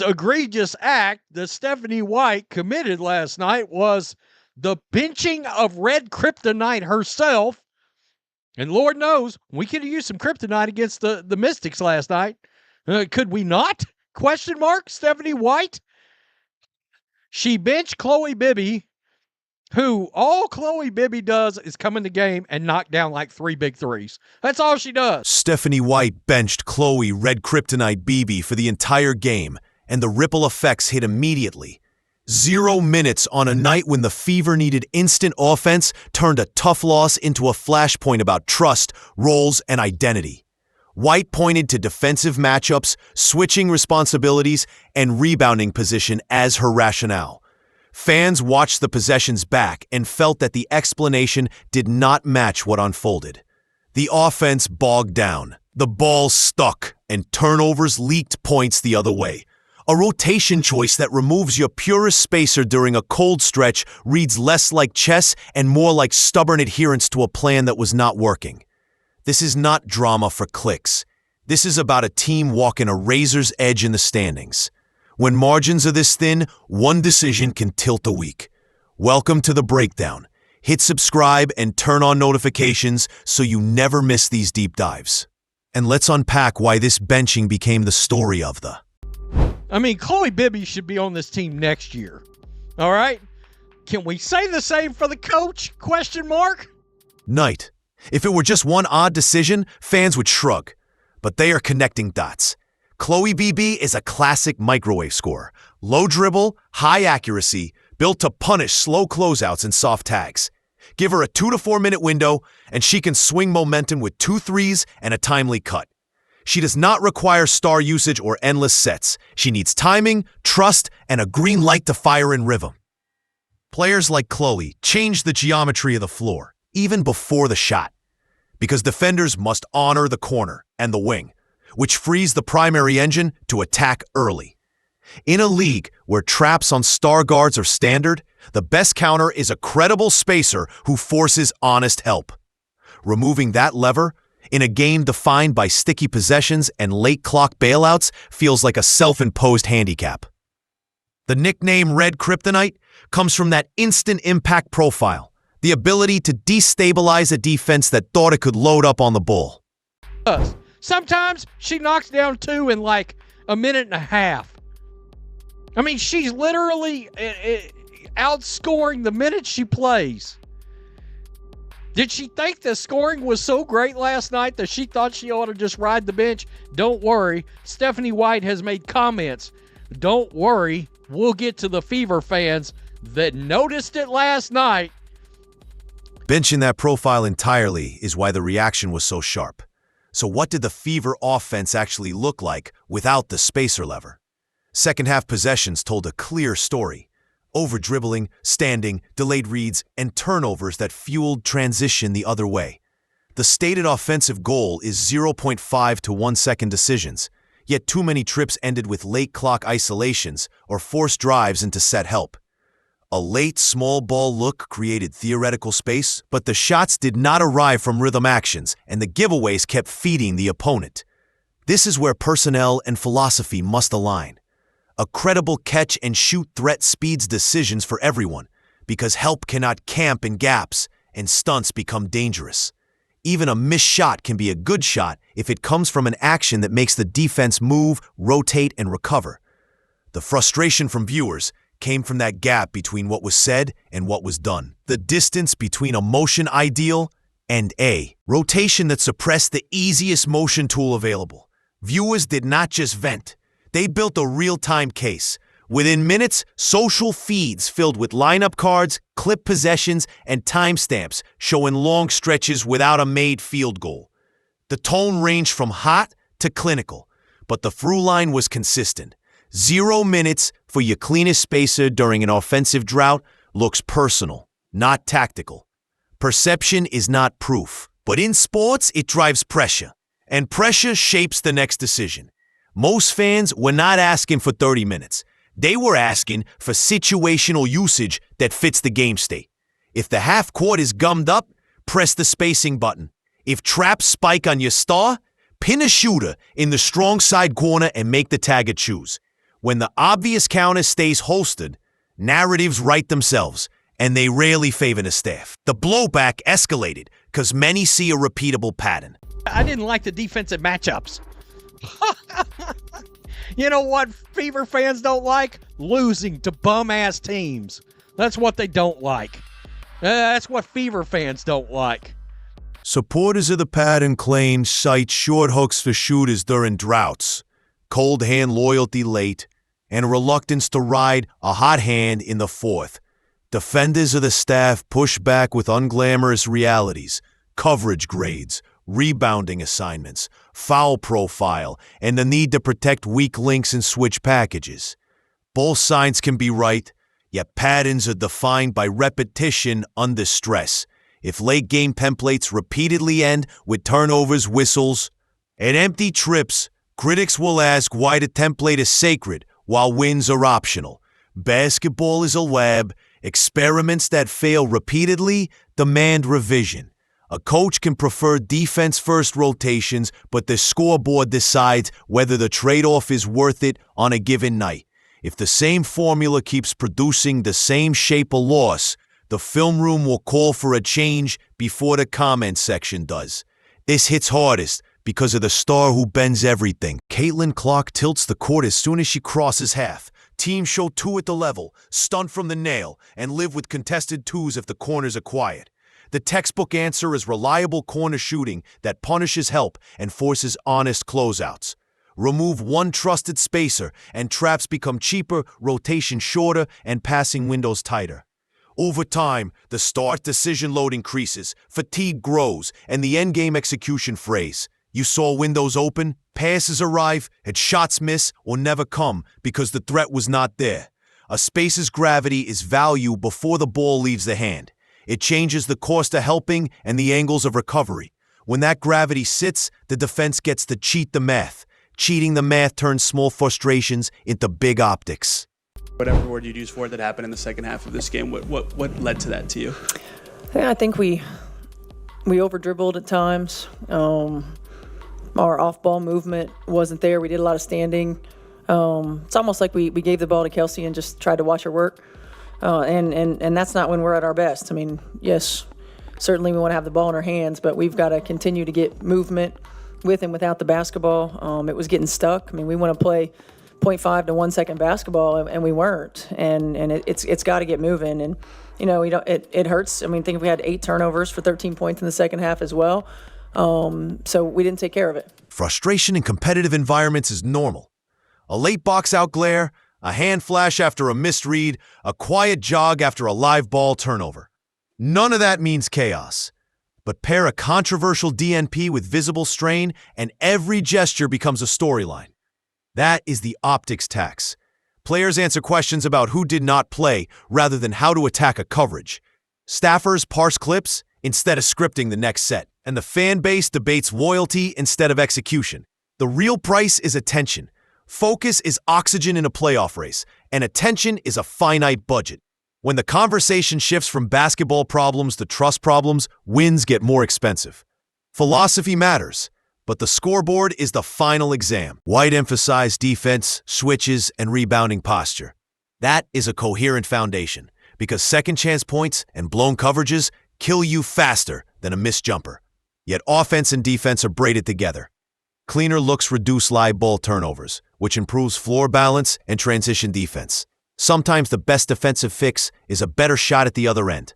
egregious act that Stephanie White committed last night was the benching of Red Kryptonite herself. And Lord knows, we could have used some kryptonite against the Mystics last night. Could we not? Question mark, Stephanie White. She benched Chloe Bibby, who all Chloe Bibby does is come in the game and knock down like 3 big threes. That's all she does. Stephanie White benched Chloe Red Kryptonite Bibby for the entire game, and the ripple effects hit immediately. 0 minutes on a night when the Fever needed instant offense turned a tough loss into a flashpoint about trust, roles, and identity. White pointed to defensive matchups, switching responsibilities, and rebounding position as her rationale. Fans watched the possessions back and felt that the explanation did not match what unfolded. The offense bogged down, the ball stuck, and turnovers leaked points the other way. A rotation choice that removes your purest spacer during a cold stretch reads less like chess and more like stubborn adherence to a plan that was not working. This is not drama for clicks. This is about a team walking a razor's edge in the standings. When margins are this thin, one decision can tilt a week. Welcome to The Breakdown. Hit subscribe and turn on notifications so you never miss these deep dives. And let's unpack why this benching became the story of the... I mean, Chloe Bibby should be on this team next year. All right? Can we say the same for the coach? Question mark? Night. If it were just one odd decision, fans would shrug. But they are connecting dots. Chloe BB is a classic microwave scorer. Low dribble, high accuracy, built to punish slow closeouts and soft tags. Give her a 2 to 4 minute window, and she can swing momentum with 2 threes and a timely cut. She does not require star usage or endless sets. She needs timing, trust, and a green light to fire in rhythm. Players like Chloe change the geometry of the floor, even before the shot, because defenders must honor the corner and the wing, which frees the primary engine to attack early. In a league where traps on star guards are standard, the best counter is a credible spacer who forces honest help. Removing that lever in a game defined by sticky possessions and late clock bailouts feels like a self-imposed handicap. The nickname Red Kryptonite comes from that instant impact profile, the ability to destabilize a defense that thought it could load up on the ball. Sometimes she knocks down 2 in like a minute and a half. I mean, she's literally outscoring the minutes she plays. Did she think the scoring was so great last night that she thought she ought to just ride the bench? Don't worry. Stephanie White has made comments. Don't worry. We'll get to the Fever fans that noticed it last night. Benching that profile entirely is why the reaction was so sharp. So what did the Fever offense actually look like without the spacer lever? Second half possessions told a clear story. Over-dribbling, standing, delayed reads, and turnovers that fueled transition the other way. The stated offensive goal is 0.5 to 1 second decisions, yet too many trips ended with late clock isolations or forced drives into set help. A late small ball look created theoretical space, but the shots did not arrive from rhythm actions, and the giveaways kept feeding the opponent. This is where personnel and philosophy must align. A credible catch-and-shoot threat speeds decisions for everyone, because help cannot camp in gaps, and stunts become dangerous. Even a missed shot can be a good shot if it comes from an action that makes the defense move, rotate, and recover. The frustration from viewers came from that gap between what was said and what was done. The distance between a motion ideal and a rotation that suppressed the easiest motion tool available. Viewers did not just vent. They built a real-time case. Within minutes, social feeds filled with lineup cards, clip possessions, and timestamps showing long stretches without a made field goal. The tone ranged from hot to clinical, but the through line was consistent. 0 minutes for your cleanest spacer during an offensive drought looks personal, not tactical. Perception is not proof, but in sports, it drives pressure, and pressure shapes the next decision. Most fans were not asking for 30 minutes. They were asking for situational usage that fits the game state. If the half court is gummed up, press the spacing button. If traps spike on your star, pin a shooter in the strong side corner and make the tagger choose. When the obvious counter stays holstered, narratives write themselves, and they rarely favor the staff. The blowback escalated because many see a repeatable pattern. I didn't like the defensive matchups. You know what Fever fans don't like? Losing to bum-ass teams. That's what they don't like. That's what Fever fans don't like. Supporters of the pattern claim cite short hooks for shooters during droughts, cold hand loyalty late, and reluctance to ride a hot hand in the fourth. Defenders of the staff push back with unglamorous realities, coverage grades, rebounding assignments, foul profile, and the need to protect weak links and switch packages. Both sides can be right, yet patterns are defined by repetition under stress. If late-game templates repeatedly end with turnovers, whistles, and empty trips, critics will ask why the template is sacred while wins are optional. Basketball is a lab. Experiments that fail repeatedly demand revision. A coach can prefer defense-first rotations, but the scoreboard decides whether the trade-off is worth it on a given night. If the same formula keeps producing the same shape of loss, the film room will call for a change before the comment section does. This hits hardest because of the star who bends everything. Caitlin Clark tilts the court as soon as she crosses half. Teams show two at the level, stunt from the nail, and live with contested twos if the corners are quiet. The textbook answer is reliable corner shooting that punishes help and forces honest closeouts. Remove one trusted spacer and traps become cheaper, rotation shorter, and passing windows tighter. Over time, the start decision load increases, fatigue grows, and the endgame execution phrase, "You saw windows open, passes arrive, and shots miss or never come because the threat was not there." A spacer's gravity is value before the ball leaves the hand. It changes the cost of helping and the angles of recovery. When that gravity sits, the defense gets to cheat the math. Cheating the math turns small frustrations into big optics. Whatever word you'd use for it that happened in the second half of this game, what led to that to you? Yeah, I think we over-dribbled at times. Our off-ball movement wasn't there. We did a lot of standing. It's almost like we gave the ball to Kelsey and just tried to watch her work. And that's not when we're at our best. I mean, yes, certainly we want to have the ball in our hands, but we've got to continue to get movement with and without the basketball. It was getting stuck. I mean, we want to play 0.5 to 1 second basketball, and we weren't. And it's got to get moving. And you know, it hurts. I mean, think if we had 8 turnovers for 13 points in the second half as well. So we didn't take care of it. Frustration in competitive environments is normal. A late box out glare, a hand flash after a missed read, a quiet jog after a live ball turnover. None of that means chaos. But pair a controversial DNP with visible strain, and every gesture becomes a storyline. That is the optics tax. Players answer questions about who did not play rather than how to attack a coverage. Staffers parse clips instead of scripting the next set. And the fan base debates loyalty instead of execution. The real price is attention. Focus is oxygen in a playoff race, and attention is a finite budget. When the conversation shifts from basketball problems to trust problems, wins get more expensive. Philosophy matters, but the scoreboard is the final exam. White emphasized defense, switches, and rebounding posture. That is a coherent foundation, because second chance points and blown coverages kill you faster than a missed jumper. Yet offense and defense are braided together. Cleaner looks reduce live ball turnovers, which improves floor balance and transition defense. Sometimes the best defensive fix is a better shot at the other end.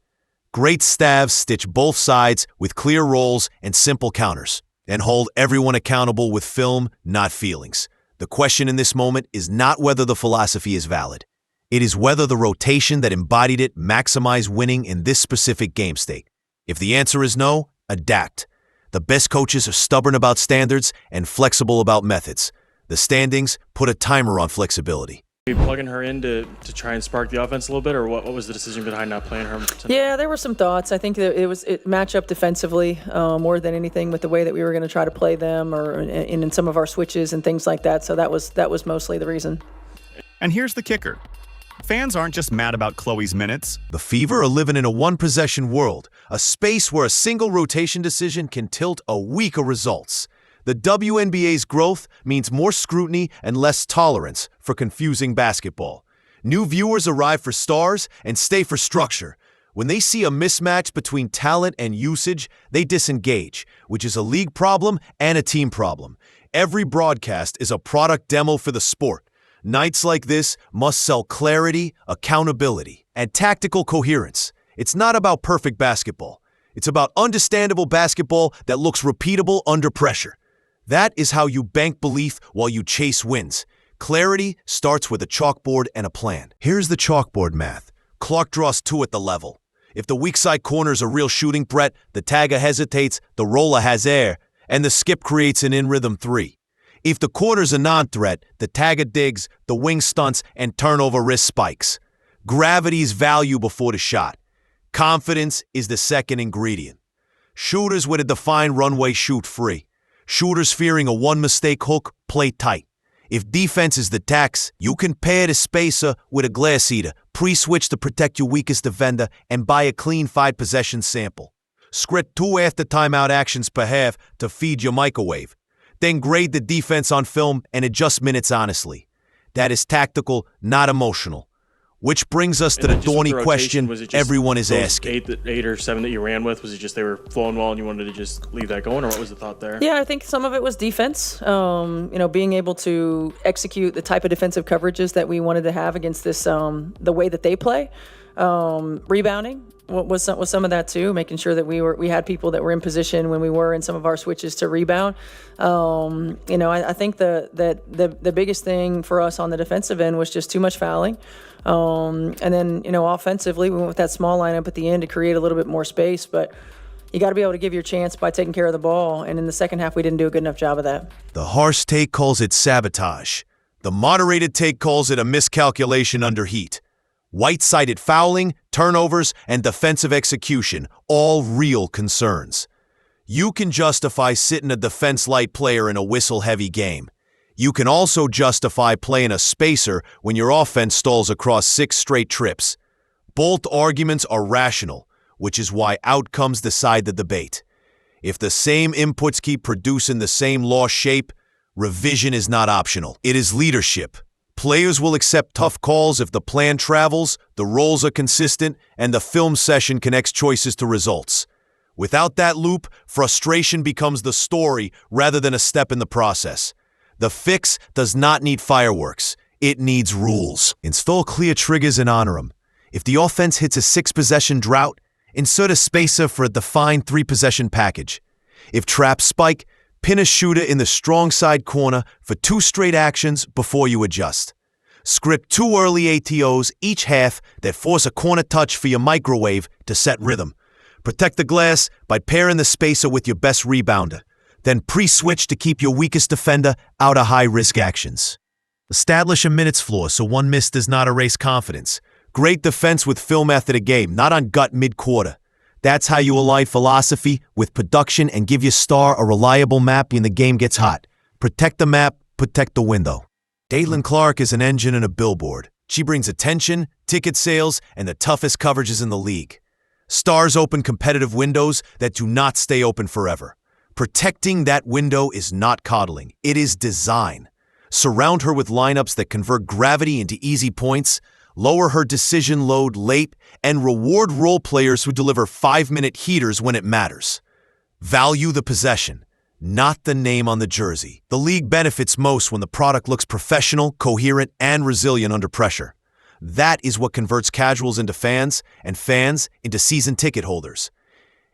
Great staffs stitch both sides with clear roles and simple counters, and hold everyone accountable with film, not feelings. The question in this moment is not whether the philosophy is valid. It is whether the rotation that embodied it maximized winning in this specific game state. If the answer is no, adapt. The best coaches are stubborn about standards and flexible about methods. The standings put a timer on flexibility. Are you plugging her in to try and spark the offense a little bit, or what was the decision behind not playing her? Yeah, there were some thoughts. I think that it matched up defensively more than anything with the way that we were going to try to play them, or in some of our switches and things like that. So that was mostly the reason. And here's the kicker. Fans aren't just mad about Chloe's minutes. The Fever are living in a one-possession world, a space where a single rotation decision can tilt a week of results. The WNBA's growth means more scrutiny and less tolerance for for confusing basketball. New viewers arrive for stars and stay for structure. When they see a mismatch between talent and usage, they disengage, which is a league problem and a team problem. Every broadcast is a product demo for the sport. Nights like this must sell clarity, accountability, and tactical coherence. It's not about perfect basketball. It's about understandable basketball that looks repeatable under pressure. That is how you bank belief while you chase wins. Clarity starts with a chalkboard and a plan. Here's the chalkboard math. Clark draws 2 at the level. If the weak side corner is a real shooting threat, the tagger hesitates, the roller has air, and the skip creates an in-rhythm 3. If the corner's a non-threat, the tagger digs, the wing stunts, and turnover risk spikes. Gravity's value before the shot. Confidence is the second ingredient. Shooters with a defined runway shoot free. Shooters fearing a one-mistake hook play tight. If defense is the tax, you can pair the spacer with a glass eater, pre-switch to protect your weakest defender, and buy a clean 5-possession sample. Script 2 after timeout actions per half to feed your microwave. Then grade the defense on film and adjust minutes honestly. That is tactical, not emotional. Which brings us to the thorny question everyone is asking. 8 or 7 that you ran with, was it just they were flowing well and you wanted to just leave that going, or what was the thought there? Yeah, I think some of it was defense. Being able to execute the type of defensive coverages that we wanted to have against this, the way that they play. Rebounding was some of that too, making sure that we had people that were in position when we were in some of our switches to rebound. I think the biggest thing for us on the defensive end was just too much fouling. And then, offensively, we went with that small lineup at the end to create a little bit more space. But you got to be able to give your chance by taking care of the ball. And in the second half, we didn't do a good enough job of that. The harsh take calls it sabotage. The moderated take calls it a miscalculation under heat. White cited fouling, turnovers, and defensive execution, all real concerns. You can justify sitting a defense-light player in a whistle-heavy game. You can also justify playing a spacer when your offense stalls across 6 straight trips. Both arguments are rational, which is why outcomes decide the debate. If the same inputs keep producing the same lost shape, revision is not optional. It is leadership. Players will accept tough calls if the plan travels, the roles are consistent, and the film session connects choices to results. Without that loop, frustration becomes the story rather than a step in the process. The fix does not need fireworks. It needs rules. Install clear triggers and honor them. If the offense hits a 6-possession drought, insert a spacer for a defined 3-possession package. If traps spike, pin a shooter in the strong side corner for 2 straight actions before you adjust. Script 2 early ATOs each half that force a corner touch for your microwave to set rhythm. Protect the glass by pairing the spacer with your best rebounder. Then pre-switch to keep your weakest defender out of high-risk actions. Establish a minutes floor so one miss does not erase confidence. Great defense with film after the game, not on gut mid-quarter. That's how you align philosophy with production and give your star a reliable map when the game gets hot. Protect the map, protect the window. Caitlin Clark is an engine and a billboard. She brings attention, ticket sales, and the toughest coverages in the league. Stars open competitive windows that do not stay open forever. Protecting that window is not coddling. It is design. Surround her with lineups that convert gravity into easy points, lower her decision load late, and reward role players who deliver 5-minute heaters when it matters. Value the possession, not the name on the jersey. The league benefits most when the product looks professional, coherent, and resilient under pressure. That is what converts casuals into fans, and fans into season ticket holders.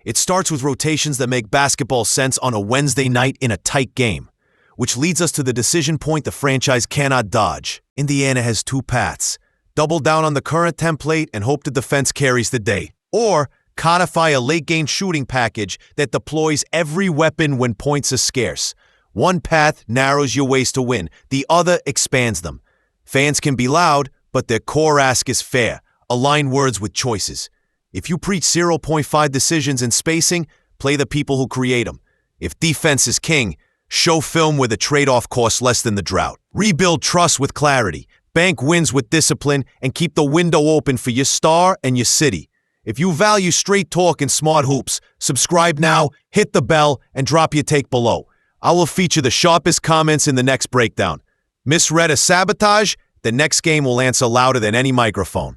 It starts with rotations that make basketball sense on a Wednesday night in a tight game, which leads us to the decision point the franchise cannot dodge. Indiana has 2 paths. Double down on the current template and hope the defense carries the day. Or codify a late-game shooting package that deploys every weapon when points are scarce. One path narrows your ways to win. The other expands them. Fans can be loud, but their core ask is fair. Align words with choices. If you preach 0.5 decisions and spacing, play the people who create them. If defense is king, show film where the trade-off costs less than the drought. Rebuild trust with clarity. Bank wins with discipline and keep the window open for your star and your city. If you value straight talk and smart hoops, subscribe now, hit the bell, and drop your take below. I will feature the sharpest comments in the next breakdown. Misread as sabotage? the next game will answer louder than any microphone.